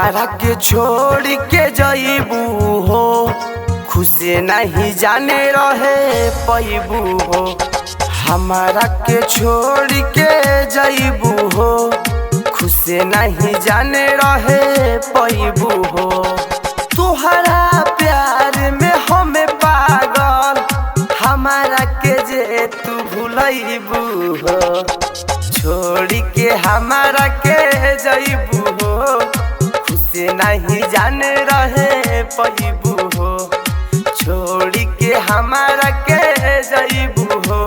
हमारा के छोड़ के जईबू हो, खुश नहीं जाने रहे पैबू हो। हमारा के छोड़ के जईबू हो, खुश नहीं जाने रहे पैबू हो। तुहरा प्यार में हमें पागल, हमारा के जे तू भूलैबू हो। छोड़ के हमारा के जईबू हो, खुश नहीं जाने रहे पैबू हो। छोड़ के हमारा के जईबू हो,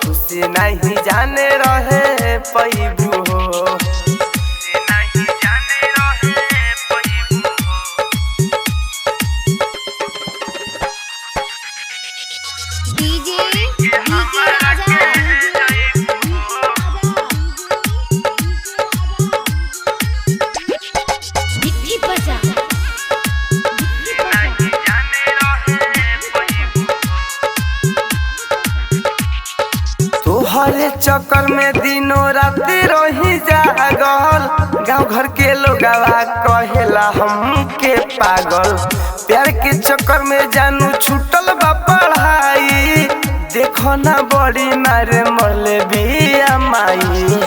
खुश नहीं जाने रहे पैबू हो। तोहरे चक्कर में दिनों रात रही जागल, गाँव घर के लोगवा कहेला हमके पागल। प्यार के चक्कर में जानू छूटल बा पढ़ाई, देखो ना बड़ी मारे मरले बिया माई।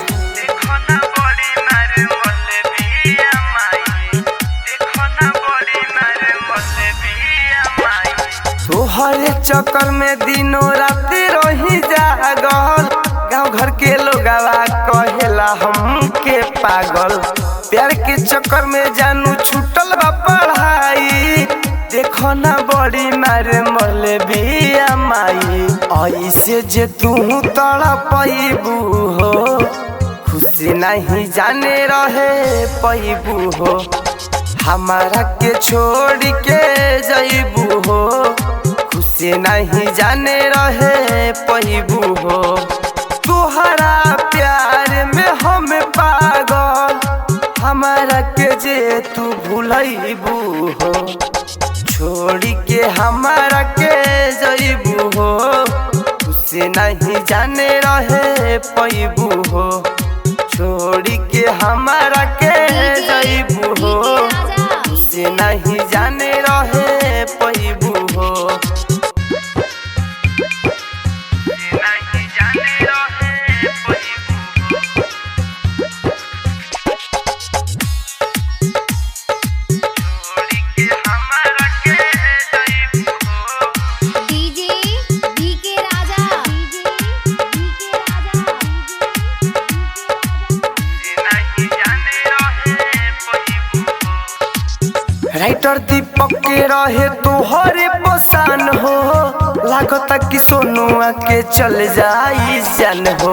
तोहरे चक्कर में दिनों रात रही जागल, गाँव घर के लोगवा कहेला हमके पागल। प्यार के चक्कर में जानू छूटल बा पढ़ाई, देखो ना बड़ी मारे मरले बिया माई। ऐसे जे तू तड़पैबू हो, खुश नहीं जाने रहे पैबू हो। हमारा के छोड़ के जईबू हो, खुश नहीं जाने रहे पैबू हो। तुहरा प्यार में हम पागल, हमारा के जे तू भूलैबू हो। छोड़ के हमारा के जईबू हो, खुश नहीं जाने रहे पैबू हो। छोड़ के हमारा के जईबू हो, खुश नहीं जाने रहे पैबू हो। राइटर दीपक के रहे तोहरे पसान हो, लागता कि सोनुआ के चल जाई जान हो।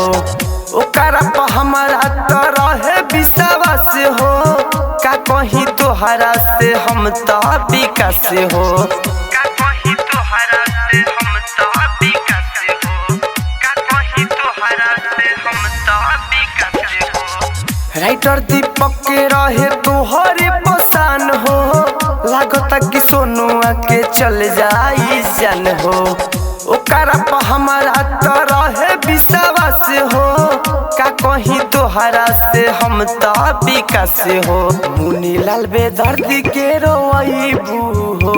ओकरा पर हमारा तो रहे विश्वास हो, का कहीं तोहरा से हम तो विकास हो। राइटर दीपक के रहे तोहरे पसान हो, लागता कि सोनुआ के चल जाई जान हो। ओकरा पर हमारा तो रहे विश्वास हो, का कहीं तोहरा से हम तो विकास हो। मुनीलाल बेदर्दी के रोईबू हो,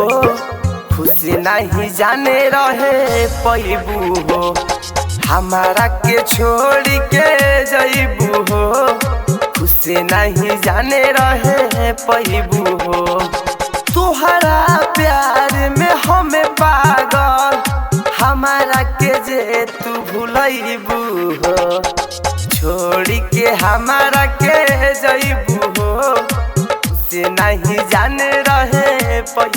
खुश नहीं जाने रहे पैबू हो। हमारा के छोड़ के जईबू हो, खुश नहीं जाने रहे पैबू हो। तुहरा प्यार में हमें पागल, हमारा के जे तू भूलैबू हो। छोड़ के हमारा के जईबू हो, खुश नहीं जाने रहे पैबू।